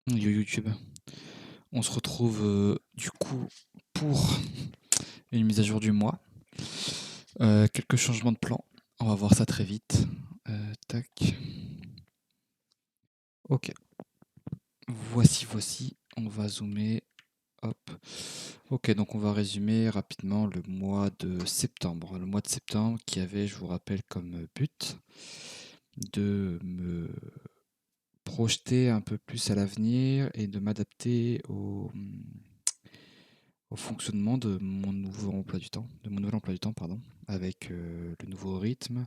Yo YouTube. On se retrouve du coup pour une mise à jour du mois. Quelques changements de plan. On va voir ça très vite. Tac. Ok. Voici. On va zoomer. Hop. Ok, donc on va résumer rapidement le mois de septembre. Le mois de septembre qui avait, je vous rappelle, comme but de me projeter un peu plus à l'avenir et de m'adapter au fonctionnement de mon nouveau emploi du temps, de mon nouvel emploi du temps, pardon, avec le nouveau rythme,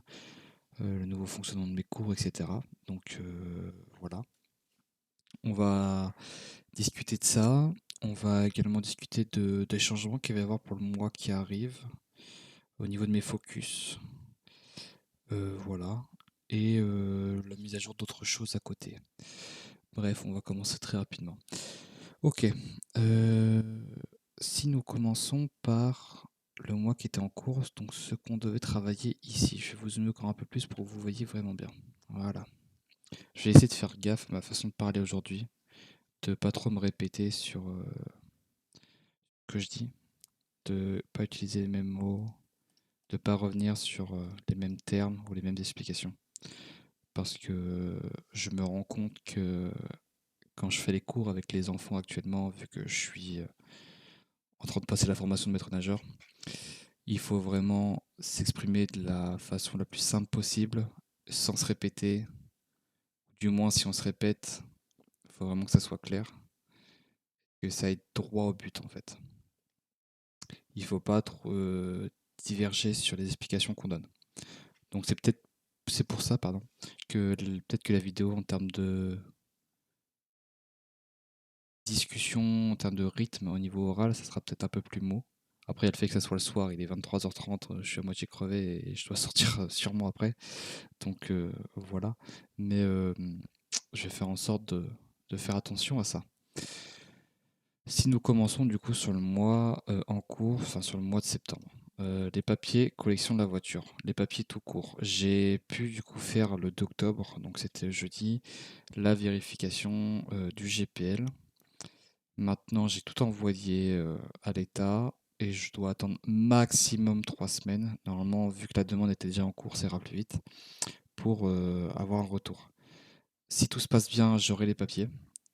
le nouveau fonctionnement de mes cours, etc. Donc voilà, on va discuter de ça. On va également discuter des changements qu'il va y avoir pour le mois qui arrive au niveau de mes focus. Voilà. Et la mise à jour d'autres choses à côté. Bref, on va commencer très rapidement. Ok. Si nous commençons par le mois qui était en cours, donc ce qu'on devait travailler ici. Je vais vous zoomer encore un peu plus pour que vous voyez vraiment bien. Voilà. Je vais essayer de faire gaffe à ma façon de parler aujourd'hui, de pas trop me répéter sur ce que je dis, de pas utiliser les mêmes mots, de pas revenir sur les mêmes termes ou les mêmes explications. Parce que je me rends compte que quand je fais les cours avec les enfants actuellement, vu que je suis en train de passer la formation de maître nageur, il faut vraiment s'exprimer de la façon la plus simple possible, sans se répéter. Du moins, si on se répète, il faut vraiment que ça soit clair, que ça aille droit au but en fait. Il ne faut pas trop diverger sur les explications qu'on donne. Donc c'est pour ça pardon que peut-être que la vidéo en termes de discussion, en termes de rythme au niveau oral, ça sera peut-être un peu plus mou. Après, il y a le fait que ça soit le soir, il est 23h30, je suis à moitié crevé et je dois sortir sûrement après. Donc voilà. Mais je vais faire en sorte de faire attention à ça. Si nous commençons du coup sur le mois en cours, enfin sur le mois de septembre. Les papiers, collection de la voiture. Les papiers tout court. J'ai pu du coup faire le 2 octobre, donc c'était jeudi, la vérification du GPL. Maintenant, j'ai tout envoyé à l'État et je dois attendre maximum 3 semaines. Normalement, vu que la demande était déjà en cours, ça ira plus vite pour avoir un retour. Si tout se passe bien, j'aurai les papiers.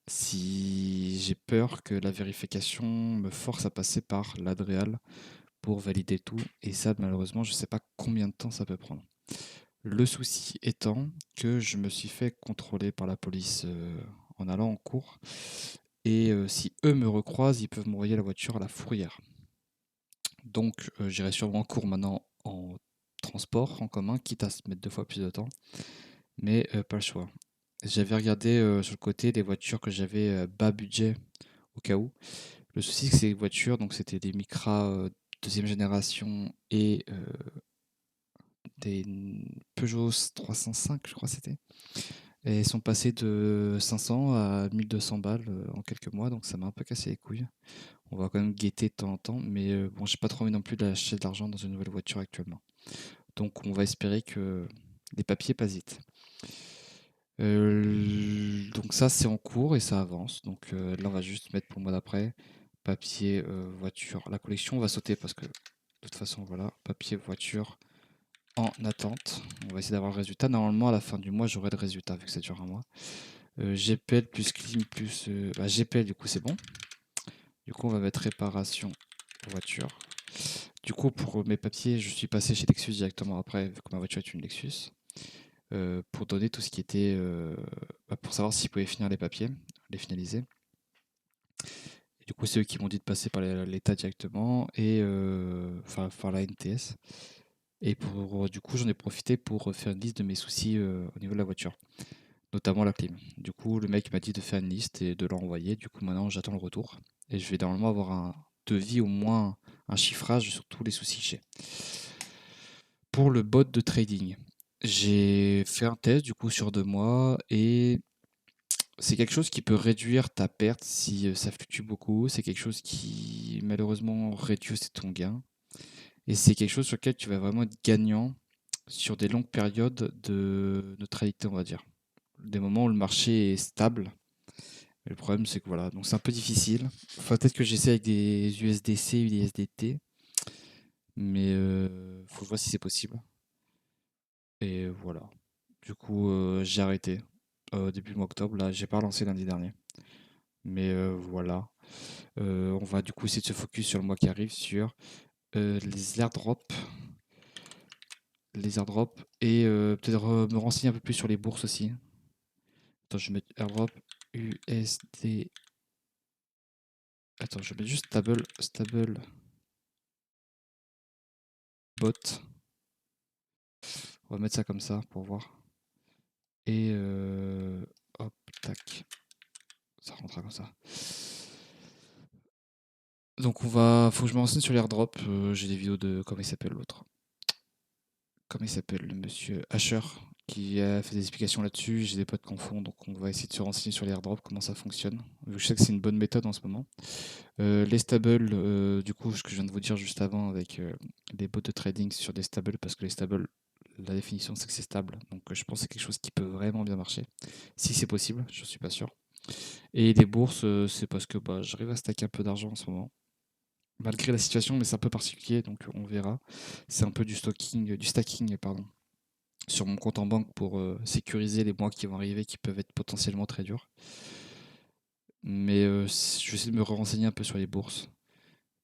Si j'ai peur que la vérification me force à passer par l'Adréal pour valider tout, et ça, malheureusement, je ne sais pas combien de temps ça peut prendre. Le souci étant que je me suis fait contrôler par la police en allant en cours, et si eux me recroisent, ils peuvent m'envoyer la voiture à la fourrière. Donc j'irai sûrement en cours maintenant en transport en commun, quitte à se mettre 2 fois plus de temps, mais pas le choix. J'avais regardé sur le côté des voitures que j'avais bas budget au cas où. Le souci, c'est que ces voitures, donc c'était des Micra deuxième génération et des Peugeot 305, je crois que c'était. Et elles sont passées de 500 à 1200 balles en quelques mois, donc ça m'a un peu cassé les couilles. On va quand même guetter de temps en temps, mais bon, j'ai pas trop envie non plus d'acheter de l'argent dans une nouvelle voiture actuellement. Donc on va espérer que les papiers passent vite. Donc ça, c'est en cours et ça avance. Donc là, on va juste mettre pour le mois d'après papier, voiture. La collection, on va sauter parce que de toute façon, voilà, papier, voiture en attente. On va essayer d'avoir le résultat. Normalement, à la fin du mois, j'aurai le résultat vu que ça dure un mois. GPL plus clim plus... GPL, du coup, c'est bon. Du coup, on va mettre réparation voiture. Du coup, pour mes papiers, je suis passé chez Lexus directement après, vu que ma voiture est une Lexus. Pour donner tout ce qui était pour savoir s'ils pouvaient finir les papiers, les finaliser. Et du coup, c'est eux qui m'ont dit de passer par l'État directement et enfin par la NTS. Et pour du coup, j'en ai profité pour faire une liste de mes soucis au niveau de la voiture, notamment la clim. Du coup, le mec m'a dit de faire une liste et de l'envoyer. Du coup, maintenant, j'attends le retour et je vais normalement avoir un devis, au moins un chiffrage sur tous les soucis que j'ai. Pour le bot de trading, j'ai fait un test du coup sur 2 mois et c'est quelque chose qui peut réduire ta perte si ça fluctue beaucoup. C'est quelque chose qui malheureusement réduit aussi ton gain. Et c'est quelque chose sur lequel tu vas vraiment être gagnant sur des longues périodes de neutralité, on va dire. Des moments où le marché est stable Et le problème, c'est que voilà, donc c'est un peu difficile. Enfin, peut-être que j'essaie avec des USDC ou des SDT, mais faut que je vois si c'est possible. Et voilà. Du coup, j'ai arrêté début mois octobre. Là, j'ai pas relancé lundi dernier. Mais voilà. On va du coup essayer de se focus sur le mois qui arrive sur les airdrops. Les airdrops. Et peut-être me renseigner un peu plus sur les bourses aussi. Attends, je vais mettre airdrop USD. Attends, je vais mettre juste stable bot. On va mettre ça comme ça pour voir. Et hop, tac. Ça rentrera comme ça. Donc faut que je me renseigne sur l'airdrop. J'ai des vidéos de, comment il s'appelle l'autre? Comment il s'appelle? Le monsieur Asher qui a fait des explications là-dessus. J'ai des potes qui en font, donc on va essayer de se renseigner sur les airdrops, comment ça fonctionne. Vu que je sais que c'est une bonne méthode en ce moment. Les stables, du coup, ce que je viens de vous dire juste avant avec des bots de trading sur des stables, parce que les stables, la définition c'est que c'est stable. Donc je pense que c'est quelque chose qui peut vraiment bien marcher. Si c'est possible, je suis pas sûr. Et les bourses, c'est parce que bah, j'arrive à stacker un peu d'argent en ce moment. Malgré la situation, mais c'est un peu particulier, donc on verra. C'est un peu du stacking, pardon, sur mon compte en banque pour sécuriser les mois qui vont arriver, qui peuvent être potentiellement très durs. Mais je vais essayer de me renseigner un peu sur les bourses.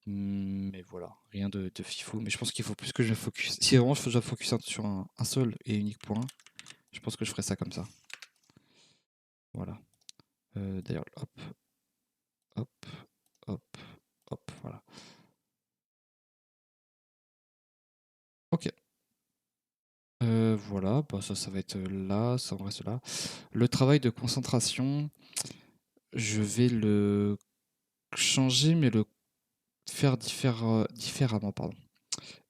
Mais voilà, rien de fifou. Mais je pense qu'il faut plus que je me focus. Si vraiment je dois focus sur un seul et unique point, je pense que je ferai ça comme ça. Voilà. D'ailleurs, hop, hop, hop, hop, voilà. Ok. Voilà, bah ça va être là, ça en reste là. Le travail de concentration, je vais le changer, mais le faire différemment, pardon.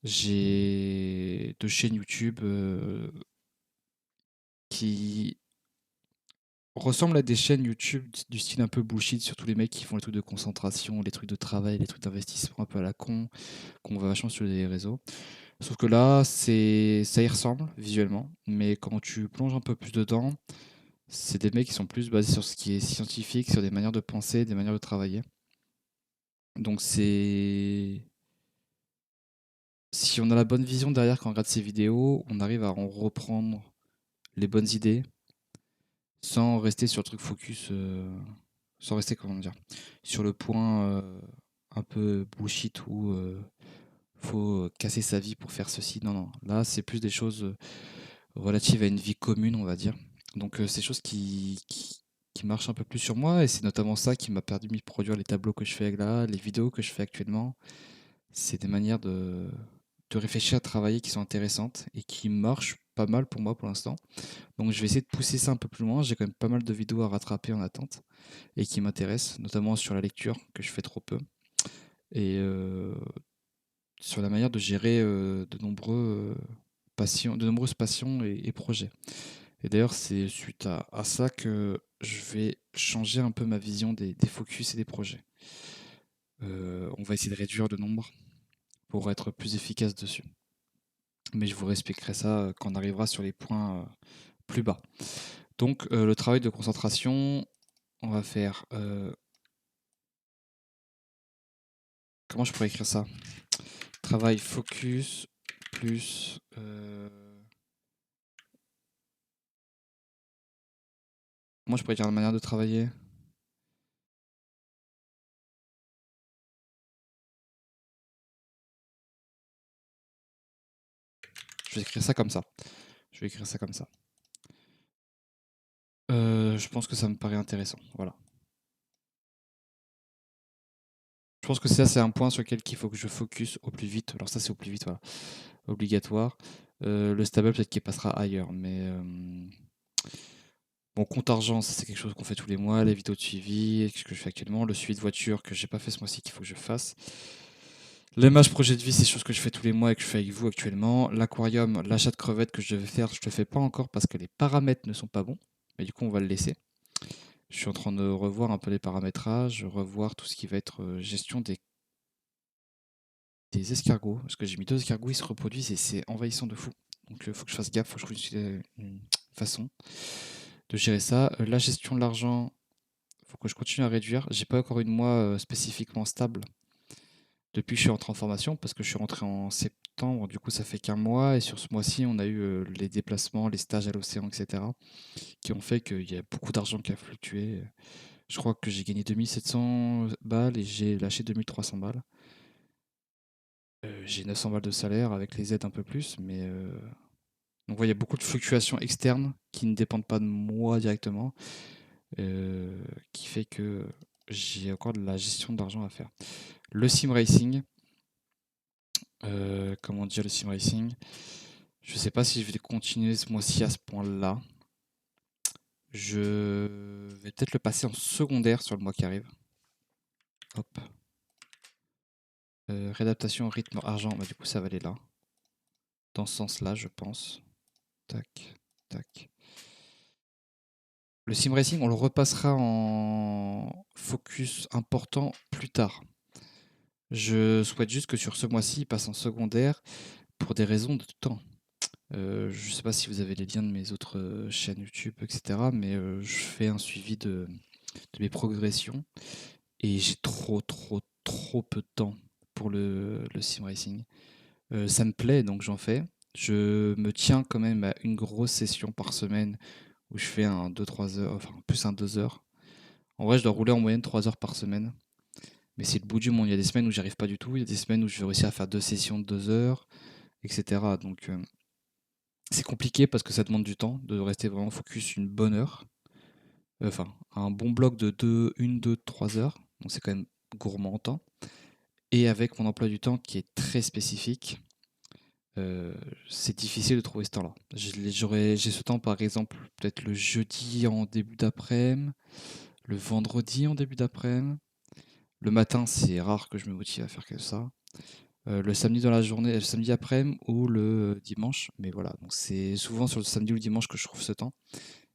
J'ai deux chaînes YouTube qui ressemblent à des chaînes YouTube du style un peu bullshit, surtout les mecs qui font les trucs de concentration, les trucs de travail, les trucs d'investissement un peu à la con, qu'on voit vachement sur les réseaux. Sauf que là, ça y ressemble visuellement, mais quand tu plonges un peu plus dedans, c'est des mecs qui sont plus basés sur ce qui est scientifique, sur des manières de penser, des manières de travailler. Donc c'est... Si on a la bonne vision derrière quand on regarde ces vidéos, on arrive à en reprendre les bonnes idées sans rester sur le truc focus, sans rester, comment dire, sur le point un peu bullshit où faut casser sa vie pour faire ceci. Non, non, là c'est plus des choses relatives à une vie commune, on va dire. Donc c'est des choses qui marchent un peu plus sur moi et c'est notamment ça qui m'a permis de produire les tableaux que je fais là, les vidéos que je fais actuellement. C'est des manières de réfléchir à travailler qui sont intéressantes et qui marchent pas mal pour moi pour l'instant. Donc je vais essayer de pousser ça un peu plus loin. J'ai quand même pas mal de vidéos à rattraper en attente et qui m'intéressent, notamment sur la lecture que je fais trop peu et sur la manière de gérer de nombreuses passions et projets. Et d'ailleurs, c'est suite à ça que je vais changer un peu ma vision des focus et des projets. On va essayer de réduire le nombre pour être plus efficace dessus. Mais je vous réexpliquerai ça quand on arrivera sur les points plus bas. Donc, le travail de concentration, on va faire. Comment je pourrais écrire ça? Travail focus plus. Comment je pourrais dire la manière de travailler? Je vais écrire ça comme ça. Je vais écrire ça comme ça. Je pense que ça me paraît intéressant. Voilà. Je pense que ça, c'est un point sur lequel il faut que je focus au plus vite. Alors ça, c'est au plus vite, voilà. Obligatoire. Le stable, peut-être qu'il passera ailleurs. Mais bon, compte argent, ça c'est quelque chose qu'on fait tous les mois. Les vidéos de suivi, ce que je fais actuellement. Le suivi de voiture que j'ai pas fait ce mois-ci, qu'il faut que je fasse. L'image projet de vie, c'est des choses que je fais tous les mois et que je fais avec vous actuellement. L'aquarium, l'achat de crevettes que je devais faire, je le fais pas encore parce que les paramètres ne sont pas bons. Mais du coup, on va le laisser. Je suis en train de revoir un peu les paramétrages, revoir tout ce qui va être gestion des escargots. Parce que j'ai mis deux escargots, ils se reproduisent et c'est envahissant de fou. Donc il faut que je fasse gaffe, faut que je trouve une façon de gérer ça. La gestion de l'argent, faut que je continue à réduire. J'ai pas encore une mois spécifiquement stable depuis que je suis rentré en formation, parce que je suis rentré en septembre, du coup ça fait qu'un mois, et sur ce mois-ci, on a eu les déplacements, les stages à l'océan, etc., qui ont fait qu'il y a beaucoup d'argent qui a fluctué. Je crois que j'ai gagné 2700 balles et j'ai lâché 2300 balles. J'ai 900 balles de salaire avec les aides un peu plus, mais donc ouais, il y a beaucoup de fluctuations externes qui ne dépendent pas de moi directement, euh, qui fait que j'ai encore de la gestion d'argent à faire. Le sim racing, comment dire le sim racing? Je sais pas si je vais continuer ce mois-ci à ce point-là. Je vais peut-être le passer en secondaire sur le mois qui arrive. Hop. Réadaptation, rythme, argent, bah du coup ça va aller là. Dans ce sens-là, je pense. Tac, tac. Le sim racing, on le repassera en focus important plus tard. Je souhaite juste que sur ce mois-ci, il passe en secondaire pour des raisons de temps. Je sais pas si vous avez les liens de mes autres chaînes YouTube, etc. Mais je fais un suivi de mes progressions et j'ai trop peu de temps pour le sim racing. Ça me plaît, donc j'en fais. Je me tiens quand même à une grosse session par semaine où je fais un 2-3 heures, enfin plus un 2 heures. En vrai, je dois rouler en moyenne 3 heures par semaine. Mais c'est le bout du monde. Il y a des semaines où j'y arrive pas du tout. Il y a des semaines où je vais réussir à faire 2 sessions de 2 heures, etc. Donc c'est compliqué parce que ça demande du temps de rester vraiment focus une bonne heure. Enfin, un bon bloc de 2, 1, 2, 3 heures. Donc c'est quand même gourmand en temps. Et avec mon emploi du temps qui est très spécifique, euh, c'est difficile de trouver ce temps-là. J'ai ce temps par exemple peut-être le jeudi en début d'après-midi, le vendredi en début d'après-midi. Le matin, c'est rare que je me motive à faire que ça. Le samedi dans la journée, le samedi après-midi ou le dimanche. Mais voilà, donc c'est souvent sur le samedi ou le dimanche que je trouve ce temps.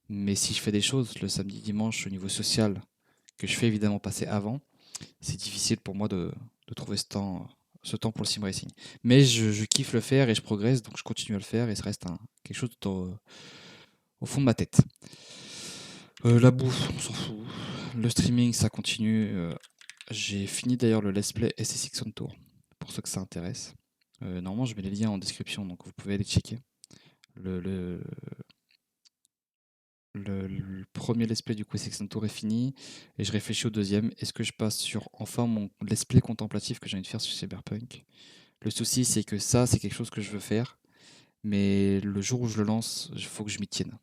Mais si je fais des choses le samedi, dimanche au niveau social, que je fais évidemment passer avant, c'est difficile pour moi de trouver ce temps pour le sim racing. Mais je kiffe le faire et je progresse, donc je continue à le faire et ça reste quelque chose au fond de ma tête. La bouffe, on s'en fout. Le streaming, ça continue. J'ai fini d'ailleurs le let's play SSX on Tour, pour ceux que ça intéresse. Normalement, je mets les liens en description, donc vous pouvez aller checker. Le, le, le premier let's play du coup SSX on Tour est fini, et je réfléchis au deuxième. Est-ce que je passe sur enfin mon let's play contemplatif que j'ai envie de faire sur Cyberpunk? Le souci, c'est que ça, c'est quelque chose que je veux faire, mais le jour où je le lance, il faut que je m'y tienne.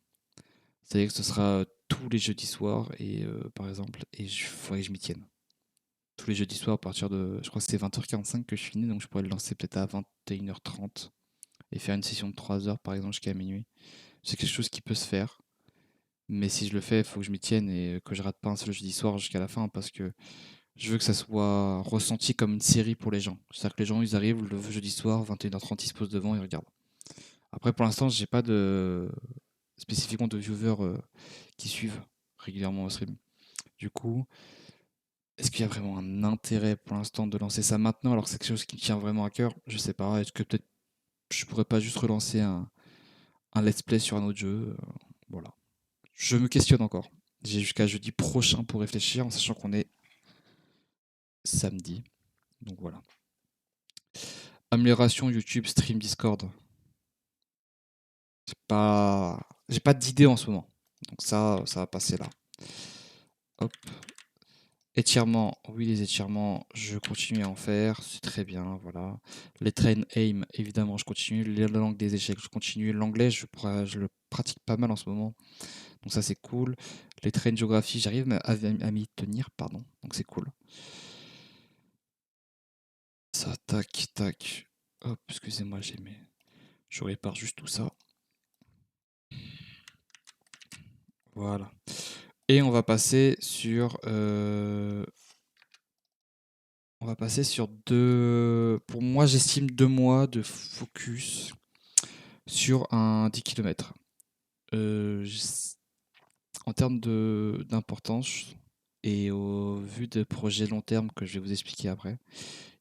C'est-à-dire que ce sera tous les jeudis soirs, et par exemple, et il faudrait que je m'y tienne. Tous les jeudis soirs à partir de, je crois que c'était 20h45 que je finis, donc je pourrais le lancer peut-être à 21h30 et faire une session de 3 heures par exemple jusqu'à minuit. C'est quelque chose qui peut se faire, mais si je le fais, il faut que je m'y tienne et que je rate pas un seul jeudi soir jusqu'à la fin parce que je veux que ça soit ressenti comme une série pour les gens. C'est-à-dire que les gens, ils arrivent le jeudi soir, 21h30, ils se posent devant, ils regardent. Après, pour l'instant, j'ai pas de spécifiquement de viewers qui suivent régulièrement au stream. Du coup, est-ce qu'il y a vraiment un intérêt pour l'instant de lancer ça maintenant alors que c'est quelque chose qui me tient vraiment à cœur? Je sais pas. Est-ce que peut-être je pourrais pas juste relancer un let's play sur un autre jeu? Voilà. Je me questionne encore. J'ai jusqu'à jeudi prochain pour réfléchir en sachant qu'on est samedi. Donc voilà. Amélioration YouTube, stream, Discord. Pas... J'ai pas d'idée en ce moment. Donc ça va passer là. Hop. Étirements, oui, les étirements, je continue à en faire, c'est très bien, voilà. Les train aim, évidemment, je continue. La langue des échecs, je continue. L'anglais, je le pratique pas mal en ce moment, donc ça c'est cool. Les trains géographie, j'arrive à m'y tenir, pardon, donc c'est cool. Ça, tac, tac. Hop, excusez-moi, je répare juste tout ça. Voilà. Et on va passer sur deux. Pour moi, j'estime 2 mois de focus sur un 10 km. En termes d'importance et au vu des projets long terme que je vais vous expliquer après,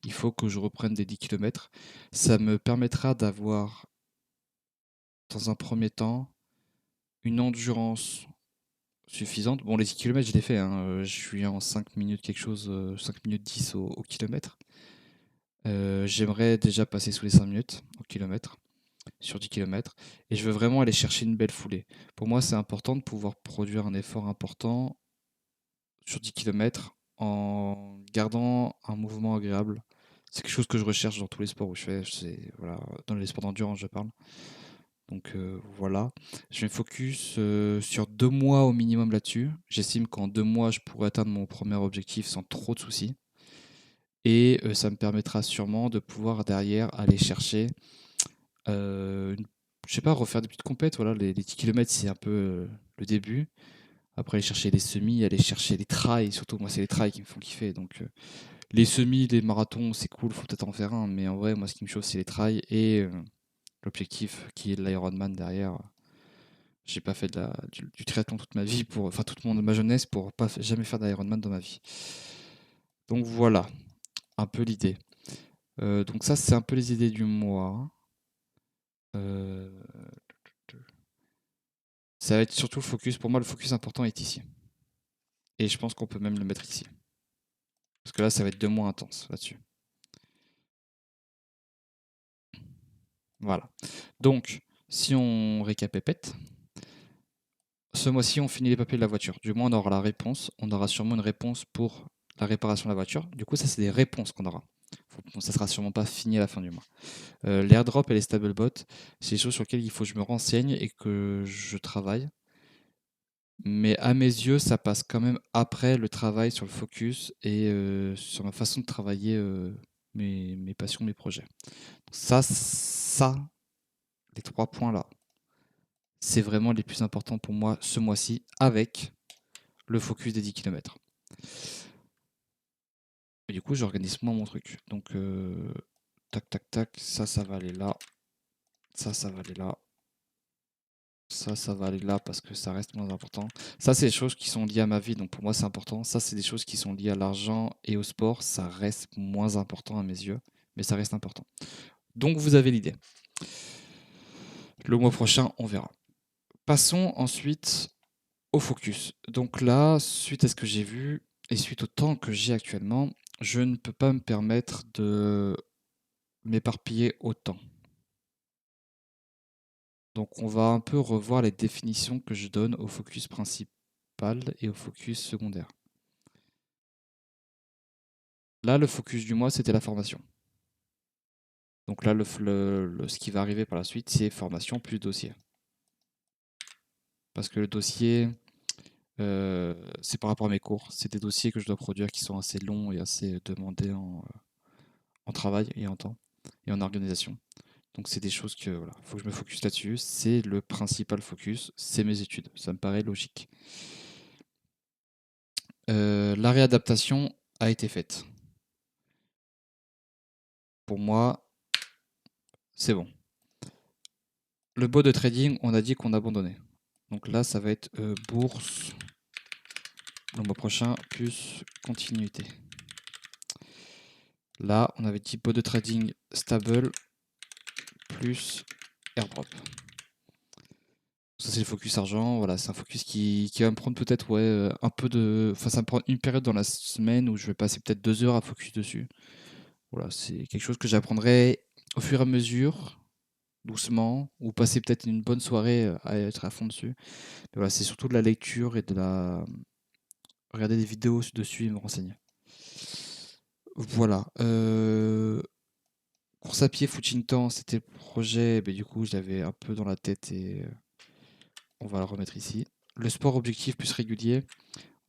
il faut que je reprenne des 10 km. Ça me permettra d'avoir, dans un premier temps, une endurance suffisante. Bon, les 10 km, je l'ai fait, hein, je suis en 5 minutes quelque chose, 5 minutes 10 au kilomètre. J'aimerais déjà passer sous les 5 minutes au kilomètre, sur 10 kilomètres, et je veux vraiment aller chercher une belle foulée. Pour moi, c'est important de pouvoir produire un effort important sur 10 kilomètres en gardant un mouvement agréable. C'est quelque chose que je recherche dans tous les sports où je fais, voilà, dans les sports d'endurance, je parle. Donc voilà, je vais me focus sur 2 mois au minimum là-dessus. J'estime qu'en 2 mois, je pourrais atteindre mon premier objectif sans trop de soucis. Et ça me permettra sûrement de pouvoir derrière aller chercher, je sais pas, refaire des petites compètes. Voilà, les 10 km, c'est un peu le début. Après, aller chercher les semis, aller chercher les trails. Surtout, moi, c'est les trails qui me font kiffer. Donc, les semis, les marathons, c'est cool, faut peut-être en faire un. Mais en vrai, moi, ce qui me chauffe, c'est les trails et l'objectif qui est de l'Ironman derrière. J'ai pas fait du triathlon toute ma vie, enfin toute ma jeunesse, pour pas jamais faire d'Ironman dans ma vie. Donc voilà, un peu l'idée. Donc ça, c'est un peu les idées du mois. Euh, Ça va être surtout le focus. Pour moi, le focus important est ici. Et je pense qu'on peut même le mettre ici. Parce que là, ça va être 2 mois intenses là-dessus. Voilà. Donc, si on récapépète, ce mois-ci, on finit les papiers de la voiture. Du moins, on aura la réponse. On aura sûrement une réponse pour la réparation de la voiture. Du coup, ça, c'est des réponses qu'on aura. Bon, ça sera sûrement pas fini à la fin du mois. L'airdrop et les stablebots, c'est des choses sur lesquelles il faut que je me renseigne et que je travaille. Mais à mes yeux, ça passe quand même après le travail sur le focus et sur ma façon de travailler mes passions, mes projets. Ça, les 3 points-là, c'est vraiment les plus importants pour moi ce mois-ci avec le focus des 10 km. Et du coup, j'organise moins mon truc. Donc, tac, tac, tac, ça va aller là. Ça va aller là. Ça va aller là parce que ça reste moins important. Ça, c'est des choses qui sont liées à ma vie, donc pour moi, c'est important. Ça, c'est des choses qui sont liées à l'argent et au sport. Ça reste moins important à mes yeux, mais ça reste important. Donc, vous avez l'idée. Le mois prochain, on verra. Passons ensuite au focus. Donc là, suite à ce que j'ai vu et suite au temps que j'ai actuellement, je ne peux pas me permettre de m'éparpiller autant. Donc on va un peu revoir les définitions que je donne au focus principal et au focus secondaire. Là, le focus du mois, c'était la formation. Donc là, ce qui va arriver par la suite, c'est formation plus dossier. Parce que le dossier, c'est par rapport à mes cours. C'est des dossiers que je dois produire qui sont assez longs et assez demandés en travail et en temps et en organisation. Donc c'est des choses que voilà, faut que je me focus là-dessus. C'est le principal focus, c'est mes études. Ça me paraît logique. La réadaptation a été faite. Pour moi, c'est bon. Le bot de trading, on a dit qu'on abandonnait. Donc là, ça va être bourse le mois prochain, plus continuité. Là, on avait dit bot de trading stable, plus airdrop. Ça, c'est le focus argent. Voilà, c'est un focus qui va me prendre peut-être un peu de. Enfin, ça me prend une période dans la semaine où je vais passer peut-être 2 heures à focus dessus. Voilà, c'est quelque chose que j'apprendrai au fur et à mesure, doucement, ou passer peut-être une bonne soirée à être à fond dessus. Mais voilà, c'est surtout de la lecture et de la regarder des vidéos dessus et me renseigner. Voilà. Course à pied, footing temps, c'était le projet. Mais du coup, je l'avais un peu dans la tête et on va le remettre ici. Le sport objectif plus régulier,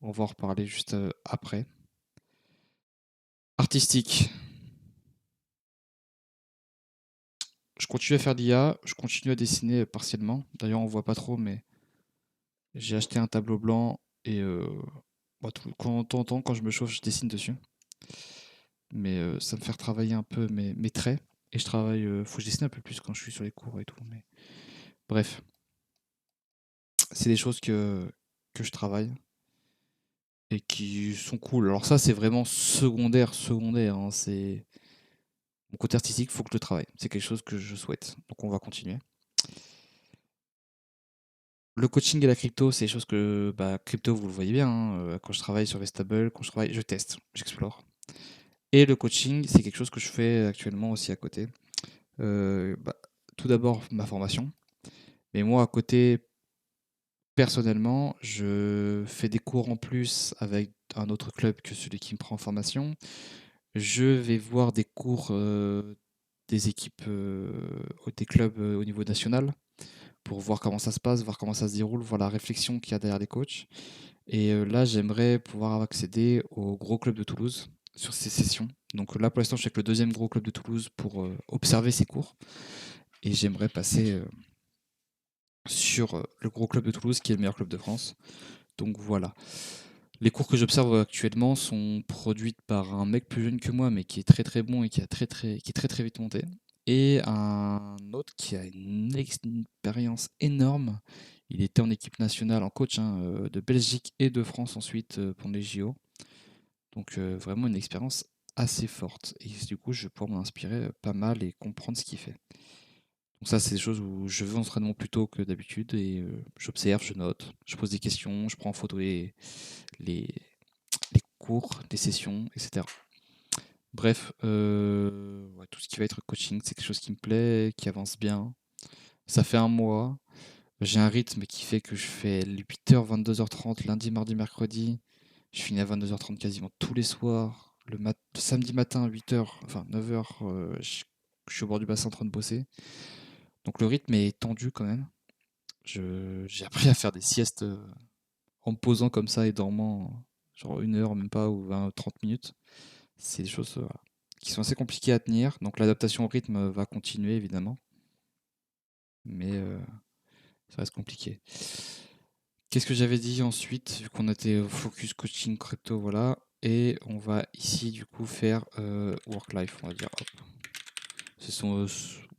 on va en reparler juste après. Artistique. Je continue à faire d'IA, je continue à dessiner partiellement. D'ailleurs, on voit pas trop, mais j'ai acheté un tableau blanc et quand, de temps en temps, quand je me chauffe, je dessine dessus. Mais ça me fait travailler un peu mes traits. Et je travaille, faut que je dessine un peu plus quand je suis sur les cours et tout. Mais bref, c'est des choses que je travaille et qui sont cool. Alors ça, c'est vraiment secondaire, hein. C'est mon côté artistique, faut que je le travaille. C'est quelque chose que je souhaite. Donc on va continuer. Le coaching et la crypto, c'est des choses que, bah, crypto, vous le voyez bien, hein, quand je travaille sur Vestable, quand je travaille, je teste, j'explore. Et le coaching, c'est quelque chose que je fais actuellement aussi à côté. Bah, tout d'abord, ma formation. Mais moi, à côté, personnellement, je fais des cours en plus avec un autre club que celui qui me prend en formation. Je vais voir des cours des équipes, des clubs au niveau national pour voir comment ça se passe, voir comment ça se déroule, voir la réflexion qu'il y a derrière les coachs. Et là, j'aimerais pouvoir accéder au gros club de Toulouse sur ces sessions. Donc là, pour l'instant, je suis avec le deuxième gros club de Toulouse pour observer ces cours. Et j'aimerais passer sur le gros club de Toulouse, qui est le meilleur club de France. Donc voilà. Les cours que j'observe actuellement sont produits par un mec plus jeune que moi, mais qui est très très bon et qui est très très vite monté. Et un autre qui a une expérience énorme. Il était en équipe nationale, en coach hein, de Belgique et de France ensuite pour les JO. Donc vraiment une expérience assez forte. Et du coup, je vais pouvoir m'en inspirer pas mal et comprendre ce qu'il fait. Donc ça, c'est des choses où je vais en entraînement plus tôt que d'habitude et j'observe, je note, je pose des questions, je prends en photo les, les cours, les sessions, etc. Bref, ouais, tout ce qui va être coaching, c'est quelque chose qui me plaît, qui avance bien. Ça fait un mois. J'ai un rythme qui fait que je fais 8h, 22h30, lundi, mardi, mercredi. Je finis à 22h30 quasiment tous les soirs. Le samedi matin, 8h, enfin 9h, je suis au bord du bassin en train de bosser. Donc le rythme est tendu quand même. J'ai appris à faire des siestes en me posant comme ça et dormant genre 1 heure, même pas, ou 20, 30 minutes. C'est des choses voilà, qui sont assez compliquées à tenir. Donc l'adaptation au rythme va continuer évidemment, mais ça reste compliqué. Qu'est-ce que j'avais dit ensuite, vu qu'on était focus coaching crypto, voilà. Et on va ici du coup faire work-life, on va dire. Hop.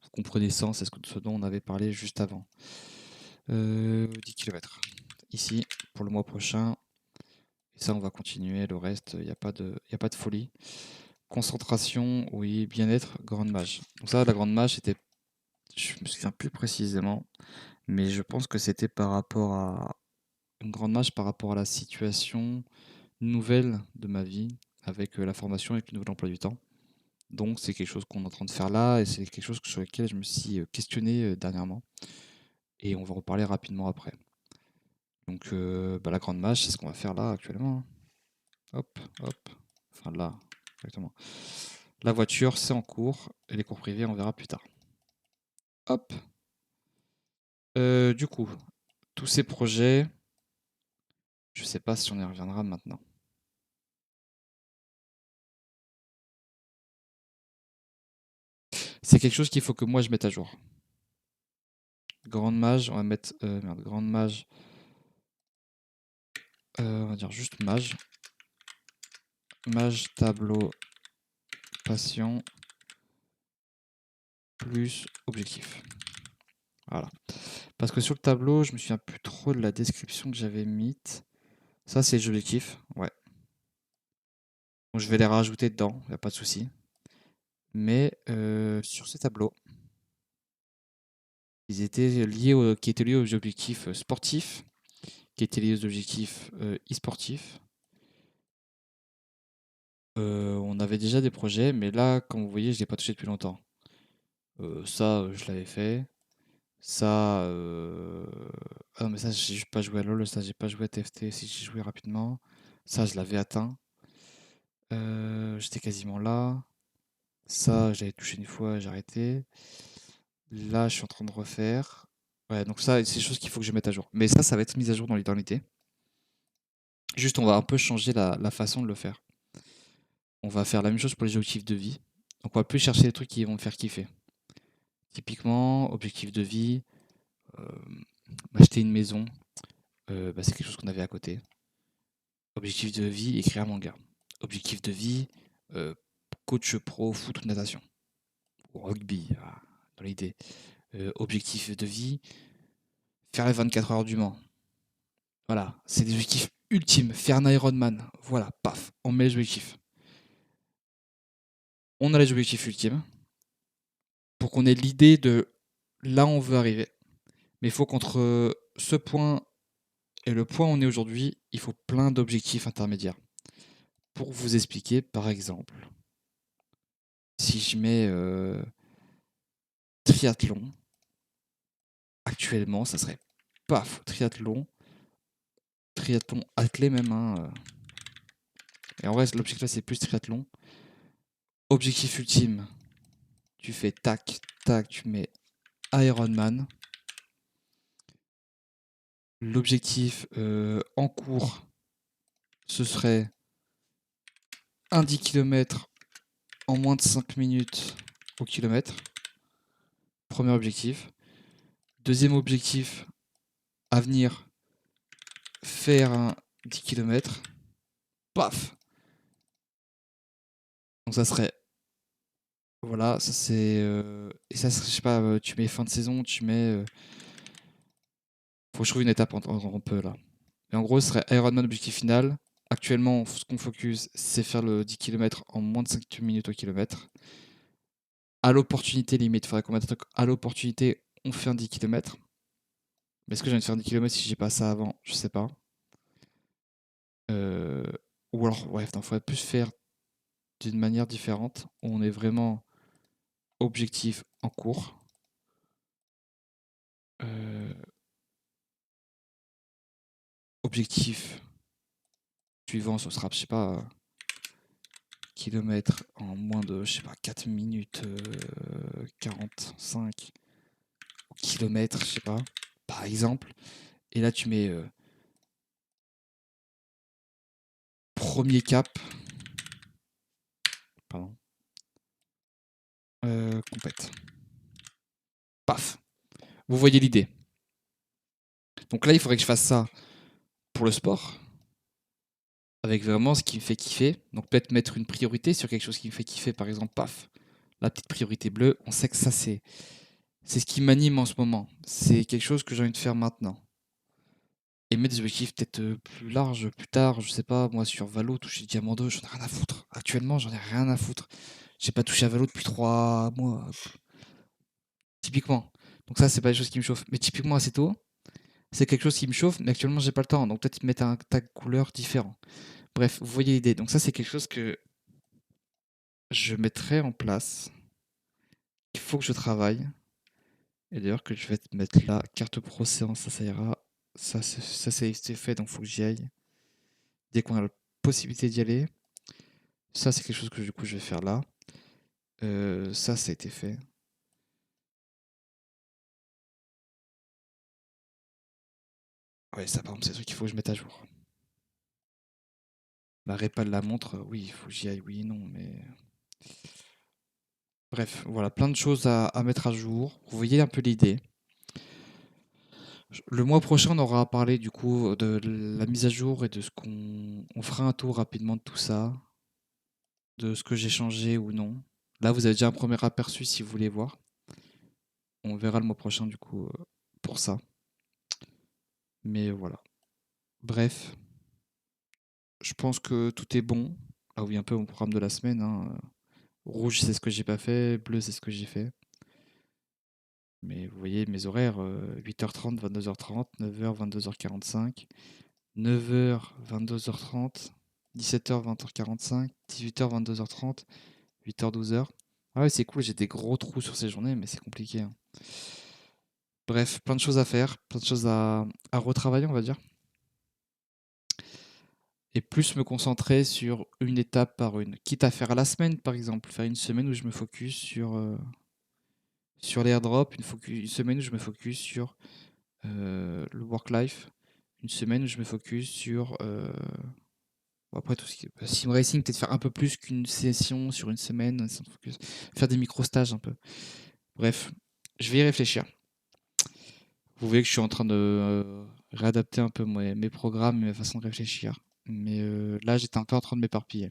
Vous comprenez ça, c'est ce dont on avait parlé juste avant. 10 km. Ici, pour le mois prochain. Et ça, on va continuer. Le reste, il n'y a y a pas de folie. Concentration, oui, bien-être, grande mage. Donc ça, la grande mage, c'était, je me souviens plus précisément, mais je pense que c'était par rapport à une grande mage par rapport à la situation nouvelle de ma vie avec la formation, avec le nouvel emploi du temps. Donc c'est quelque chose qu'on est en train de faire là et c'est quelque chose sur lequel je me suis questionné dernièrement et on va reparler rapidement après. Donc bah, la grande mage, c'est ce qu'on va faire là actuellement, hein. Hop, hop. Enfin là, exactement. La voiture, c'est en cours et les cours privés, on verra plus tard. Hop. Du coup, tous ces projets, je sais pas si on y reviendra maintenant. C'est quelque chose qu'il faut que moi je mette à jour. Grande mage, on va mettre merde, grande mage. On va dire juste mage. Mage tableau passion plus objectif. Voilà. Parce que sur le tableau, je me souviens plus trop de la description que j'avais mise. Ça, c'est les objectifs. Ouais. Donc, je vais les rajouter dedans, il n'y a pas de souci. Mais sur ces tableaux, ils étaient qui étaient liés aux objectifs sportifs, qui étaient liés aux objectifs e-sportifs. On avait déjà des projets, mais là, comme vous voyez, je ne l'ai pas touché depuis longtemps. Ça, je l'avais fait. Ça, ah non, mais ça, j'ai pas joué à LoL, ça, j'ai pas joué à TFT, si j'ai joué rapidement. Ça, je l'avais atteint. J'étais quasiment là. Ça, j'avais touché une fois, j'ai arrêté. Là, je suis en train de refaire. Ouais, donc ça, c'est des choses qu'il faut que je mette à jour. Mais ça va être mis à jour dans l'éternité. Juste, on va un peu changer la façon de le faire. On va faire la même chose pour les objectifs de vie. Donc, on va plus chercher des trucs qui vont me faire kiffer. Typiquement, objectif de vie, euh, m'acheter une maison, bah, c'est quelque chose qu'on avait à côté. Objectif de vie, écrire un manga. Objectif de vie, euh, coach pro, foot ou natation. Ou rugby, dans l'idée. Objectif de vie, faire les 24 heures du Mans. Voilà, c'est des objectifs ultimes. Faire un Ironman. Voilà, paf, on met les objectifs. On a les objectifs ultimes pour qu'on ait l'idée de là où on veut arriver. Mais il faut qu'entre ce point et le point où on est aujourd'hui, il faut plein d'objectifs intermédiaires. Pour vous expliquer, par exemple, si je mets triathlon, actuellement, ça serait paf, triathlon athlé même. Hein. Et en vrai, l'objectif là, c'est plus triathlon. Objectif ultime, tu fais tac, tac, tu mets Ironman. L'objectif en cours, ce serait un 10 km en moins de 5 minutes au kilomètre. Premier objectif. Deuxième objectif à venir, faire un 10 km. Paf. Donc ça serait... Voilà, ça c'est... et ça, je sais pas, tu mets fin de saison, tu mets... faut que je trouve une étape en peu là. Et en gros, ce serait Ironman objectif final. Actuellement, ce qu'on focus, c'est faire le 10 km en moins de 5 minutes au kilomètre. À l'opportunité limite, il faudrait qu'on mette un truc à l'opportunité, on fait un 10 km. Mais est-ce que j'ai envie de faire un 10 km si j'ai pas ça avant? Je sais pas. Euh, Ou alors, bref, il faudrait plus faire d'une manière différente, où on est vraiment objectif en cours. Euh, Objectif suivant, ce sera, je sais pas, kilomètre en moins de, je sais pas, 4 minutes 45 kilomètres, je sais pas, par exemple. Et là, tu mets premier cap, pardon, compète. Paf. Vous voyez l'idée. Donc là, il faudrait que je fasse ça pour le sport, avec vraiment ce qui me fait kiffer. Donc peut-être mettre une priorité sur quelque chose qui me fait kiffer, par exemple, paf, la petite priorité bleue. On sait que ça, c'est ce qui m'anime en ce moment. C'est quelque chose que j'ai envie de faire maintenant. Et mettre des objectifs peut-être plus larges plus tard, je sais pas, moi sur Valo, toucher Diamant 2, j'en ai rien à foutre. Actuellement, j'en ai rien à foutre. J'ai pas touché à Valo depuis 3 mois, typiquement. Donc ça, c'est pas des choses qui me chauffent. Mais typiquement, assez tôt, c'est quelque chose qui me chauffe, mais actuellement, j'ai pas le temps. Donc peut-être mettre un tag couleur différent. Bref, vous voyez l'idée. Donc ça, c'est quelque chose que je mettrai en place. Il faut que je travaille. Et d'ailleurs, que je vais te mettre là, carte pro séance, ça ira. C'est fait, donc il faut que j'y aille. Dès qu'on a la possibilité d'y aller. Ça, c'est quelque chose que du coup, je vais faire là. Ça a été fait. Ouais, ça, par exemple, c'est le truc qu'il faut que je mette à jour. La répa de la montre, oui, il faut que j'y aille, oui, non, mais... Bref, voilà, plein de choses à mettre à jour. Vous voyez un peu l'idée. Le mois prochain, on aura parlé du coup de la mise à jour et de ce qu'on... On fera un tour rapidement de tout ça, de ce que j'ai changé ou non. Là, vous avez déjà un premier aperçu si vous voulez voir. On verra le mois prochain du coup pour ça. Mais voilà. Bref, je pense que tout est bon. Ah oui, un peu mon programme de la semaine. Hein. Rouge, c'est ce que j'ai pas fait. Bleu, c'est ce que j'ai fait. Mais vous voyez mes horaires 8h30, 22h30, 9h, 22h45, 9h, 22h30, 17h, 20h45, 18h, 22h30, 8h, 12h. Ah ouais, c'est cool, j'ai des gros trous sur ces journées, mais c'est compliqué. Hein. Bref, plein de choses à faire, plein de choses à retravailler, on va dire. Et plus me concentrer sur une étape par une. Quitte à faire la semaine, par exemple. Faire une semaine où je me focus sur les airdrops, une semaine où je me focus sur le work-life, une semaine où je me focus sur... bon, après, tout ce qui est sim racing, peut-être faire un peu plus qu'une session sur une semaine, faire des micro-stages un peu. Bref, je vais y réfléchir. Vous voyez que je suis en train de réadapter un peu mes programmes et ma façon de réfléchir. Mais là, j'étais un peu en train de m'éparpiller.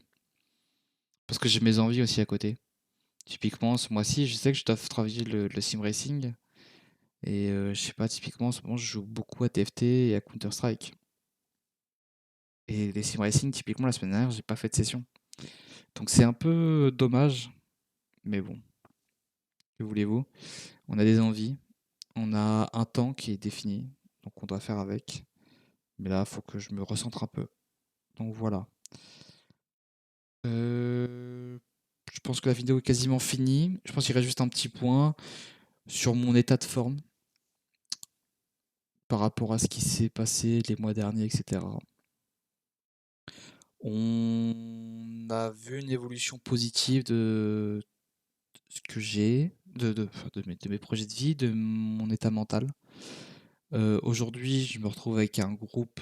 Parce que j'ai mes envies aussi à côté. Typiquement, ce mois-ci, je sais que je dois travailler le sim racing. Et je sais pas, typiquement, en ce moment, je joue beaucoup à TFT et à Counter-Strike. Et les sim racing, typiquement, la semaine dernière, j'ai pas fait de session. Donc c'est un peu dommage. Mais bon, que voulez-vous? On a des envies. On a un temps qui est défini, donc on doit faire avec. Mais là, il faut que je me recentre un peu. Donc voilà. Euh, je pense que la vidéo est quasiment finie. Je pense qu'il reste juste un petit point sur mon état de forme par rapport à ce qui s'est passé les mois derniers, etc. On a vu une évolution positive de ce que j'ai, enfin, de mes projets de vie, de mon état mental. Aujourd'hui, je me retrouve avec un groupe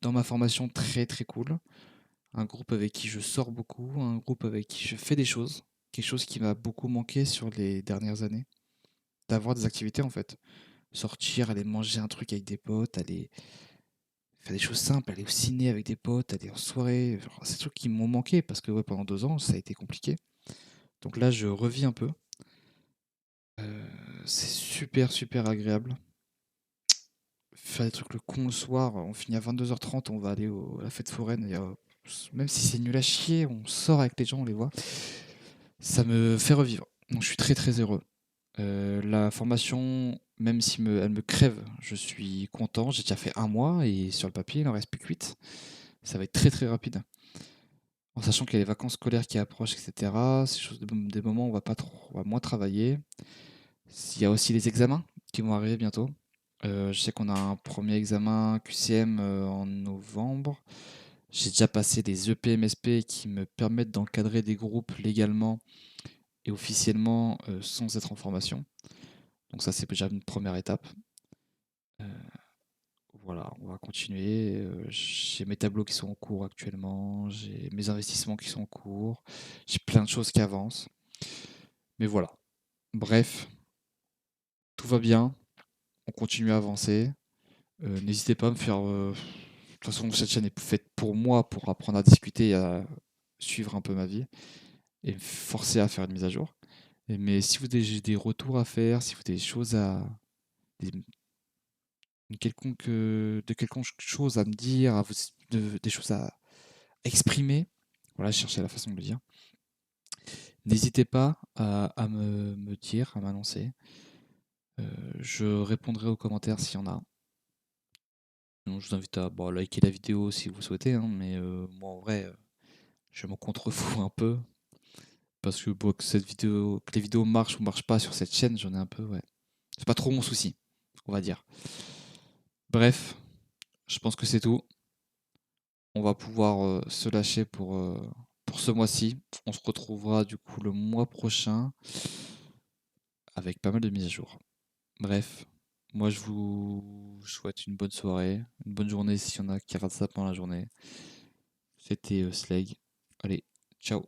dans ma formation très très cool. Un groupe avec qui je sors beaucoup, un groupe avec qui je fais des choses. Quelque chose qui m'a beaucoup manqué sur les dernières années. D'avoir des activités en fait. Sortir, aller manger un truc avec des potes, aller faire des choses simples, aller au ciné avec des potes, aller en soirée. Enfin, c'est des trucs qui m'ont manqué parce que ouais, pendant 2 ans, ça a été compliqué. Donc là, je revis un peu. C'est super, super agréable. Faire des trucs le con le soir, on finit à 22h30, on va aller à la fête foraine. Même si c'est nul à chier, on sort avec les gens, on les voit. Ça me fait revivre. Donc je suis très très heureux. La formation, même si elle me crève, je suis content. J'ai déjà fait un mois et sur le papier, il en reste plus que 8. Ça va être très très rapide. En sachant qu'il y a les vacances scolaires qui approchent, etc. C'est des moments où on va moins travailler. Il y a aussi les examens qui vont arriver bientôt. Je sais qu'on a un premier examen QCM en novembre. J'ai déjà passé des EPMSP qui me permettent d'encadrer des groupes légalement et officiellement sans être en formation. Donc ça, c'est déjà une première étape. Voilà, on va continuer. J'ai mes tableaux qui sont en cours actuellement, j'ai mes investissements qui sont en cours, j'ai plein de choses qui avancent. Mais voilà. Bref, tout va bien, on continue à avancer. N'hésitez pas à me faire. De toute façon, cette chaîne est faite pour moi, pour apprendre à discuter et à suivre un peu ma vie et me forcer à faire une mise à jour. Mais si vous avez des retours à faire, si vous avez des choses à. Des, de quelconque chose à me dire, des choses à exprimer, voilà, je cherchais la façon de le dire. N'hésitez pas à me dire, à m'annoncer. Je répondrai aux commentaires s'il y en a. Donc, je vous invite à bon, liker la vidéo si vous souhaitez, hein, mais moi en vrai, je m'en contrefous un peu. Parce que, bon, que les vidéos marchent ou marchent pas sur cette chaîne, j'en ai un peu, ouais. C'est pas trop mon souci, on va dire. Bref, je pense que c'est tout. On va pouvoir se lâcher pour ce mois-ci. On se retrouvera du coup le mois prochain avec pas mal de mises à jour. Bref, moi je vous souhaite une bonne soirée, une bonne journée s'il y en a qui ratent ça pendant la journée. C'était Slag. Allez, ciao.